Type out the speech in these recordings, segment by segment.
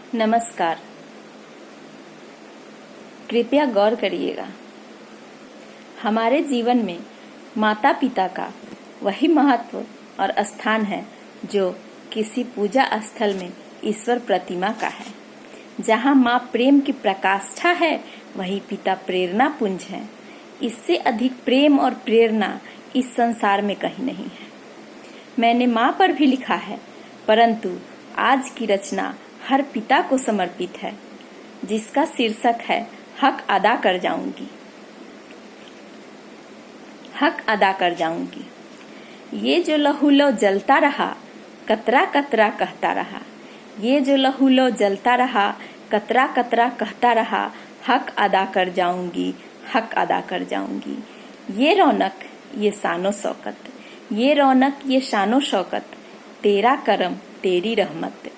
नमस्कार। कृपया गौर करिएगा। हमारे जीवन में माता पिता का वही महत्व और स्थान है जो किसी पूजा स्थल में ईश्वर प्रतिमा का है। जहाँ माँ प्रेम की प्रकाष्ठा है, वही पिता प्रेरणा पुंज है। इससे अधिक प्रेम और प्रेरणा इस संसार में कहीं नहीं है। मैंने माँ पर भी लिखा है, परंतु आज की रचना हर पिता को समर्पित है, जिसका शीर्षक है हक अदा कर जाऊंगी। हक अदा कर जाऊंगी। ये जो लहू लो जलता रहा, कतरा कतरा कहता रहा। ये जो लहू लो जलता रहा, कतरा कतरा कहता रहा। हक अदा कर जाऊंगी, हक अदा कर जाऊंगी। ये रौनक, ये शानो शौकत, ये रौनक, ये शानो शौकत, तेरा करम तेरी रहमत।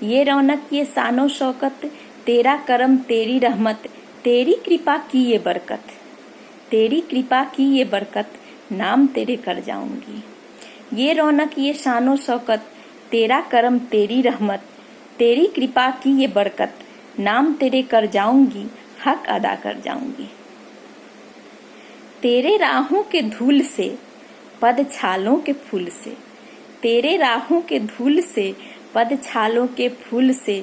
ये रौनक, ये शानो शौकत, तेरा करम तेरी रहमत। तेरी कृपा की ये बरकत, तेरी कृपा की ये बरकत, नाम तेरे कर जाऊंगी। ये रौनक, ये शानो शौकत, तेरा करम तेरी रहमत। तेरी कृपा की ये बरकत, नाम तेरे कर जाऊंगी, हक अदा कर जाऊंगी। तेरे राहों के धूल से, पद छालों के फूल से, तेरे राहों के धूल से, पद छालों के फूल से,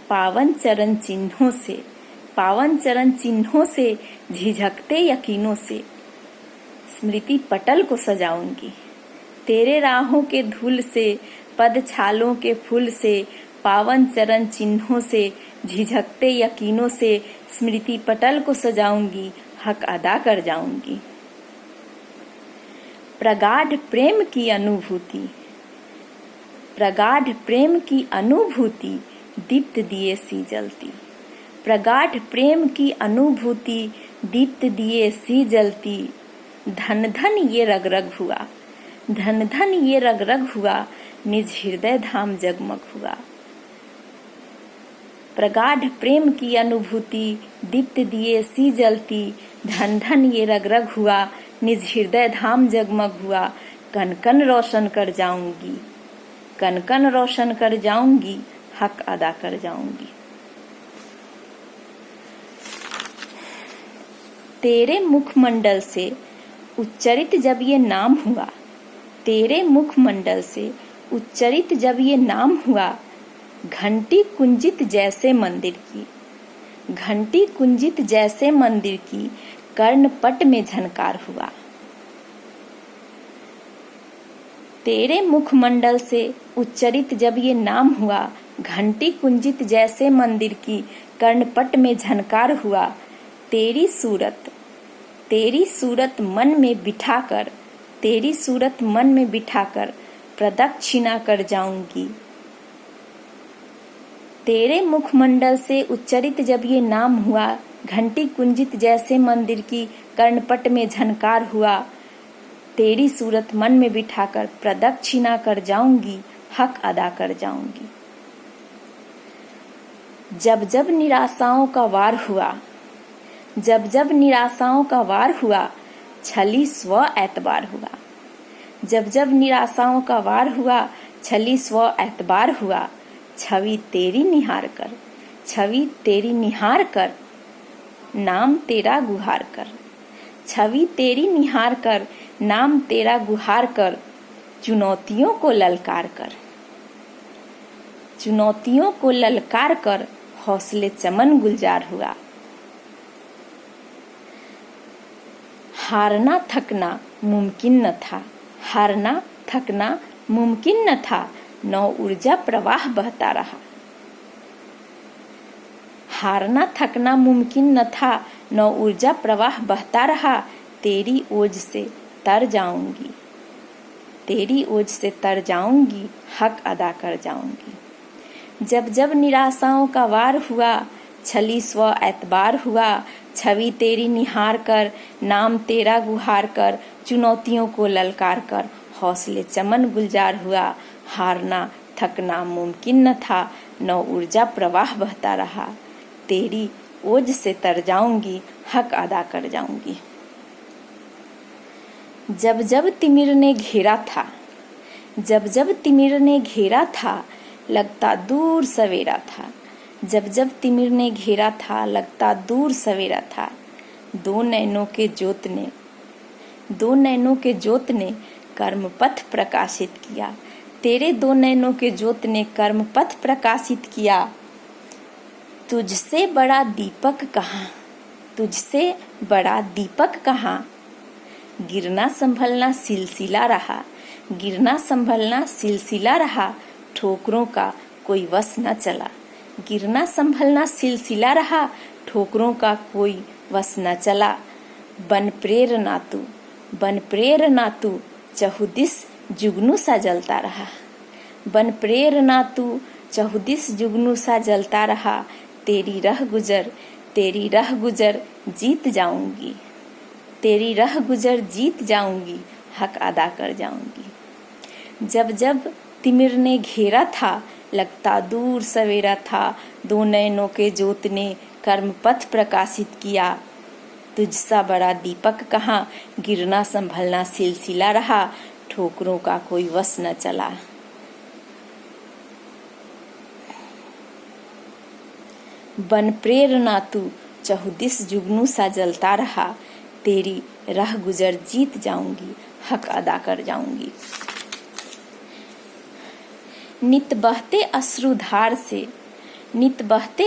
पावन चरण चिन्हों से, पावन चरण चिन्हों से, झिझकते यकीनों से स्मृति पटल को सजाऊंगी। तेरे राहों के धूल से, पद छालों के फूल से, पावन चरण चिन्हों से, झिझकते यकीनों से स्मृति पटल को सजाऊंगी, हक अदा कर जाऊंगी। प्रगाढ़ प्रेम की अनुभूति, प्रगाढ़ प्रेम की अनुभूति, दीप्त दिए सी जलती। प्रगाढ़ प्रेम की अनुभूति, दीप्त दिए सी जलती। धन धन ये रग रग हुआ, धन धन ये रग रग हुआ, निज हृदय धाम जगमग हुआ। प्रगाढ़ प्रेम की अनुभूति, दीप्त दिए सी जलती। धन धन ये रग रग हुआ, निज हृदय धाम जगमग हुआ। कन कन रोशन कर जाऊंगी, कन कन रोशन कर जाऊंगी, हक अदा कर जाऊंगी। तेरे मुखमंडल से उच्चरित जब ये नाम हुआ, तेरे मुखमंडल से उच्चरित जब ये नाम हुआ, घंटी कुंजित जैसे मंदिर की, घंटी कुंजित जैसे मंदिर की, कर्णपट में झनकार हुआ। तेरे मुखमंडल से उच्चरित जब ये नाम हुआ, घंटी कुंजित जैसे मंदिर की, कर्णपट में झनकार हुआ। तेरी सूरत, तेरी सूरत मन में बिठाकर, तेरी सूरत मन में बिठाकर प्रदक्षिणा कर जाऊंगी। तेरे मुखमंडल से उच्चरित जब ये नाम हुआ, घंटी कुंजित जैसे मंदिर की, कर्णपट में झनकार हुआ। तेरी सूरत मन में बिठाकर प्रदक्षिणा कर जाऊंगी, हक अदा कर जाऊंगी। जब जब निराशाओं का वार हुआ, जब जब निराशाओं का वार हुआ, छली स्व एतबार हुआ। जब जब निराशाओं का वार हुआ, छली स्व एतबार हुआ। छवि तेरी निहार कर, छवि तेरी निहार कर, नाम तेरा गुहार कर। छवि तेरी निहार कर, नाम तेरा गुहार कर, चुनौतियों को ललकार कर, चुनौतियों को ललकार कर, हौसले चमन गुलजार हुआ। हारना थकना मुमकिन न था, हारना थकना मुमकिन न था, नौ ऊर्जा प्रवाह बहता रहा। हारना थकना मुमकिन न था, नौ ऊर्जा प्रवाह बहता रहा। तेरी ओज से तर जाऊंगी, तेरी ओज से तर जाऊंगी, हक अदा कर जाऊंगी। जब जब निराशाओं का वार हुआ, छली स्व एतबार हुआ। छवि तेरी निहार कर, नाम तेरा गुहार कर, चुनौतियों को ललकार कर, हौसले चमन गुलजार हुआ। हारना थकना मुमकिन न था, नौ ऊर्जा प्रवाह बहता रहा। तेरी ओज से तर जाऊंगी, हक अदा कर जाऊंगी। जब जब तिमिर ने घेरा था, जब जब तिमिर ने घेरा था, लगता दूर सवेरा था। जब जब तिमिर ने घेरा था, लगता दूर सवेरा था। दो नैनों के जोत ने कर्म पथ प्रकाशित किया। तेरे दो नैनों के जोत ने कर्म पथ प्रकाशित किया। तुझसे बड़ा दीपक कहाँ, तुझसे बड़ा दीपक कहाँ। गिरना संभलना सिलसिला रहा, गिरना संभलना सिलसिला रहा। ठोकरों का कोई वश न चला। गिरना संभलना सिलसिला रहा, ठोकरों का कोई वश न चला। बन प्रेरणा तू चहुदिस जुगनू सा जलता रहा। बन प्रेरणा तू चहुदिस जुगनू सा जलता रहा। तेरी रह गुजर जीत जाऊंगी, तेरी रह गुजर जीत जाऊंगी, हक अदा कर जाऊंगी। जब जब तिमिर ने घेरा था, लगता दूर सवेरा था। दो नैनों के जोत ने कर्म पथ प्रकाशित किया। तुझसा बड़ा दीपक कहाँ, गिरना संभलना सिलसिला रहा। ठोकरों का कोई वश न चला। बन प्रेरणा तू चहुदिस जुगनू सा जलता रहा। तेरी राह गुजर जीत जाऊंगी, हक अदा कर जाऊंगी। नित बहते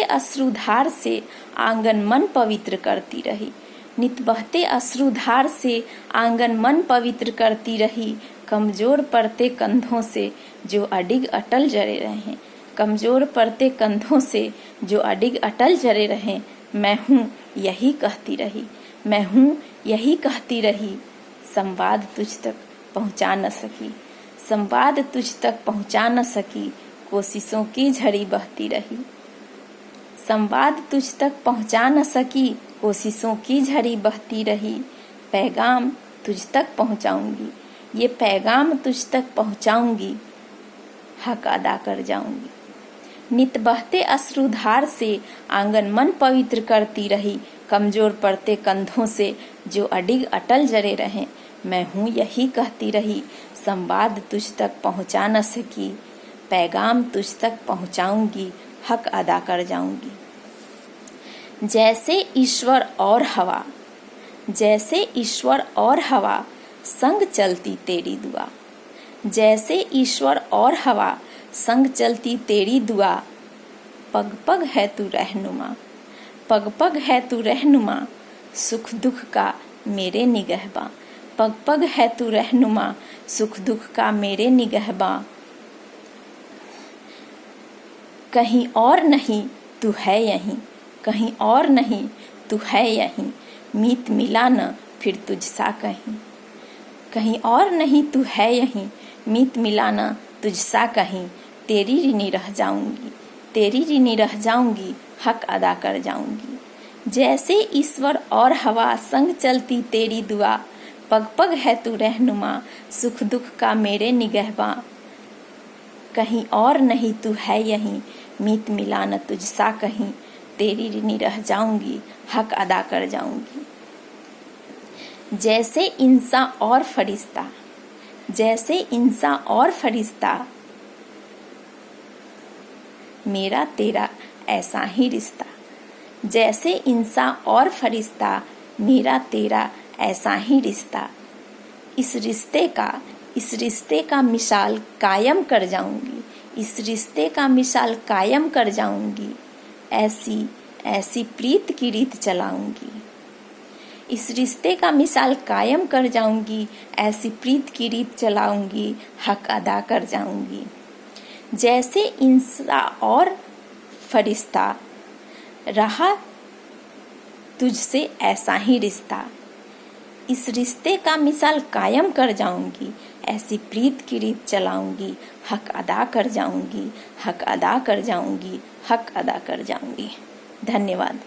अश्रुधार से आंगन मन पवित्र करती रही। नित बहते अश्रुधार से आंगन मन पवित्र करती रही। कमजोर पड़ते कंधों से जो अडिग अटल जरे रहें, कमजोर पड़ते कंधों से जो अडिग अटल जरे रहें। मैं हूँ यही कहती रही, मैं हूँ यही कहती रही। संवाद तुझ तक पहुँचा न सकी, संवाद तुझ तक पहुँचा न सकी। कोशिशों की झड़ी बहती रही। संवाद तुझ तक पहुँचा न सकी, कोशिशों की झड़ी बहती रही। पैगाम तुझ तक पहुँचाऊंगी, ये पैगाम तुझ तक पहुँचाऊंगी, हक अदा कर जाऊंगी। नित बहते अश्रुधार से आंगन मन पवित्र करती रही। कमजोर पड़ते कंधों से जो अडिग अटल जरे रहें। मैं हूँ यही कहती रही। संवाद तुझ तक पहुँचा न सकी, पैगाम तुझ तक पहुँचाऊंगी, हक अदा कर जाऊंगी। जैसे ईश्वर और हवा, जैसे ईश्वर और हवा, संग चलती तेरी दुआ। जैसे ईश्वर और हवा, संग चलती तेरी दुआ। पग पग है तू रहनुमा, पग पग है तू रहनुमा, सुख दुख का मेरे निगहबा। पग पग है तू रहनुमा, सुख दुख का मेरे निगहबा। कहीं और नहीं तू है यहीं, कहीं और नहीं तू है यहीं। मीत मिला न फिर तुझसा कहीं, कहीं और नहीं तू है यहीं। मीत मिला न तुझसा कहीं। तेरी ऋणी रह जाऊंगी, तेरी ऋणी रह जाऊंगी, हक अदा कर जाऊंगी। जैसे ईश्वर और हवा, संग चलती तेरी दुआ। पग पग है तू रहनुमा, सुख दुख का मेरे निगहबा। कहीं और नहीं तू है यहीं, मीत मिला न तुझसा कहीं। तेरी ऋणी रह जाऊंगी, हक अदा कर जाऊंगी। जैसे इंसान और फरिश्ता, जैसे इंसान और फरिश्ता, मेरा तेरा ऐसा ही रिश्ता। जैसे इंसान और फरिश्ता, मेरा तेरा ऐसा ही रिश्ता। इस रिश्ते का मिसाल कायम कर जाऊंगी, इस रिश्ते का मिसाल कायम कर जाऊंगी। ऐसी ऐसी प्रीत की रीत चलाऊंगी, इस रिश्ते का मिसाल कायम कर जाऊंगी। ऐसी प्रीत की रीत चलाऊंगी, हक अदा कर जाऊंगी। जैसे इंसान और फरिश्ता, रहा तुझसे ऐसा ही रिश्ता। इस रिश्ते का मिसाल कायम कर जाऊंगी। ऐसी प्रीत की रीत चलाऊंगी, हक अदा कर जाऊंगी, हक अदा कर जाऊंगी, हक अदा कर जाऊंगी। धन्यवाद।